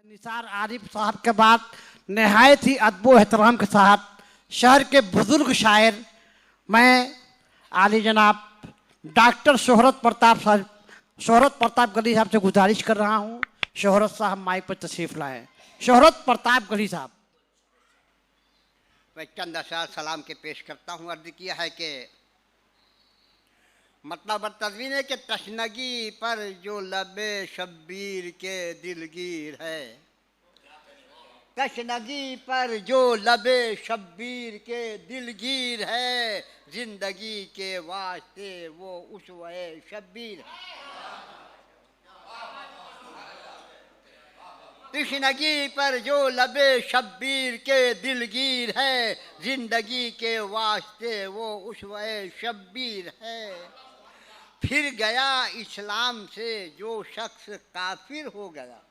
निसार आरिफ साहब के बाद नहायत ही अदब एहतराम के साथ शहर के बुजुर्ग शायर मैं आली जनाब डॉक्टर शोहरत प्रताप गली साहब से गुजारिश कर रहा हूँ, शोहरत साहब माइक पर तशरीफ लाए। शोहरत प्रताप गली साहब। मैं चंद अशार सलाम के पेश करता हूँ। अर्ज किया है कि मतलब तस्वीर है कि तशनगी पर जो लबे शब्बीर के दिलगीर है, तशनगी पर जो लबे शब्बीर के दिलगीर है, जिंदगी के वास्ते वो उसवे शब्बीर है। तशनगी पर जो लबे शब्बीर के दिलगीर है, जिंदगी के वास्ते वो उसवे शब्बीर है। फिर गया इस्लाम से जो शख्स काफिर हो गया,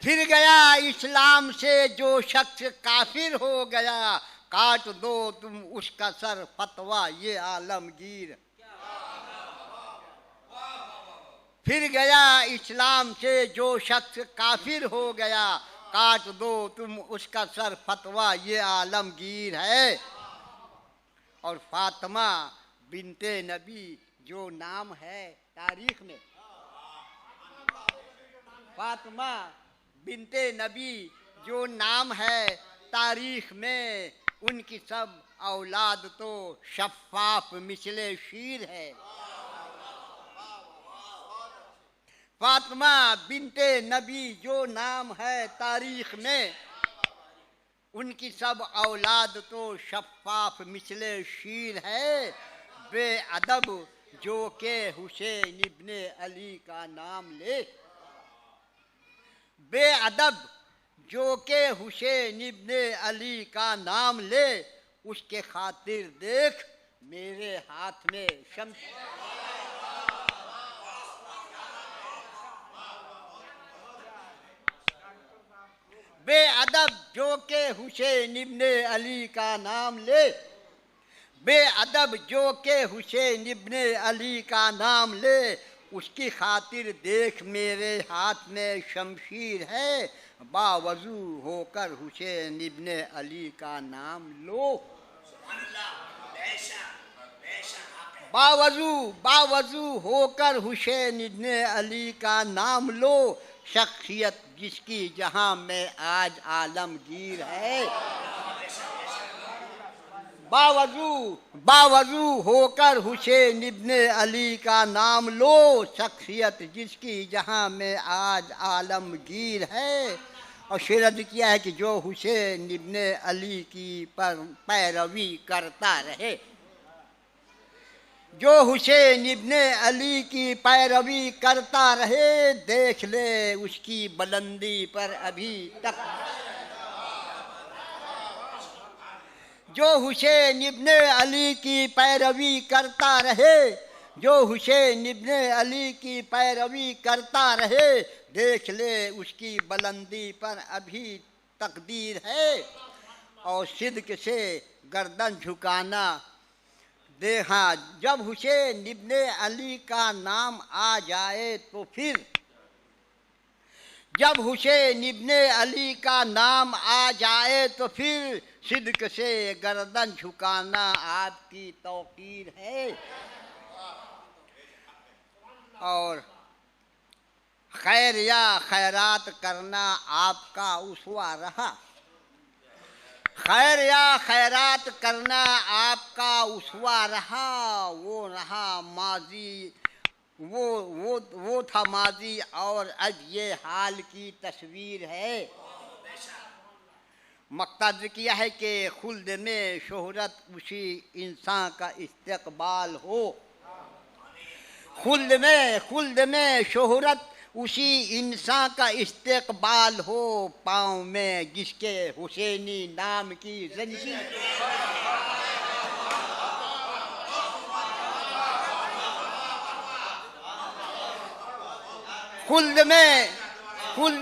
फिर गया इस्लाम से जो शख्स काफिर हो गया, काट दो तुम उसका सर फतवा ये आलमगीर। फिर गया इस्लाम से जो शख्स काफिर हो गया, काट दो तुम उसका सर फतवा ये आलमगीर है। और फातिमा बिनते नबी जो नाम है तारीख में, फातिमा बिनते नबी जो नाम है तारीख में, उनकी सब औलाद तो शफ़ाफ मिसले शीर है। फातिमा बिनते नबी जो नाम है तारीख में, उनकी सब औलाद तो शफ़ाफ मिसले शीर है। बेअदब जो के हुसैन इब्ने अली का नाम ले, बेअदब जो के हुसैन इब्ने अली का नाम ले, उसके खातिर देख मेरे हाथ में शम्स। बेअदब जो के हुसैन इब्ने अली का नाम ले, बेअदब जो के हुसैन इब्ने अली का नाम ले, उसकी खातिर देख मेरे हाथ में शमशीर है। बावजू होकर हुसैन इब्ने अली का नाम लो, बावजू होकर हुसैन इब्ने अली का नाम लो, शख्सियत जिसकी जहां में आज आलमगीर है। बावजू होकर हुसैन इब्ने अली का नाम लो, शख्सियत जिसकी जहां में आज आलमगीर है। और शेरद किया है कि जो हुसैन इब्ने अली की पैरवी करता रहे, जो हुसैन इब्ने अली की पैरवी करता रहे, देख ले उसकी बुलंदी पर अभी तक। जो हुसैन इब्ने अली की पैरवी करता रहे, जो हुसैन इब्ने अली की पैरवी करता रहे, देख ले उसकी बुलंदी पर अभी तकदीर है। और सिद्क से गर्दन झुकाना देखा, जब हुसैन इब्ने अली का नाम आ जाए तो फिर, जब हुसैन इब्ने अली का नाम आ जाए तो फिर, सिद्क से गर्दन झुकाना आपकी तौकीर है। और खैर या खैरात करना आपका उसवा रहा, खैर या खैरात करना आपका उसवा रहा। वो रहा माजी, वो था माजी और अब ये हाल की तस्वीर है। मकसद किया है कि खुल्द में शोहरत उसी इंसान का इस्तकबाल हो, खुल्द में शोहरत उसी इंसान का इस्तकबाल हो, पाँव में जिसके हुसैनी नाम की जंजीर। खुल्द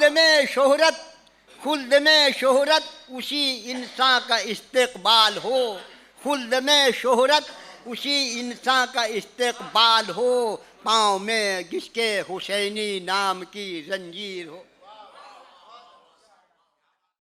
में शोहरत उसी इंसान का इस्तकबाल हो, खुल्द में शोहरत उसी इंसान का इस्तकबाल हो, पाँव में जिसके हुसैनी नाम की जंजीर हो।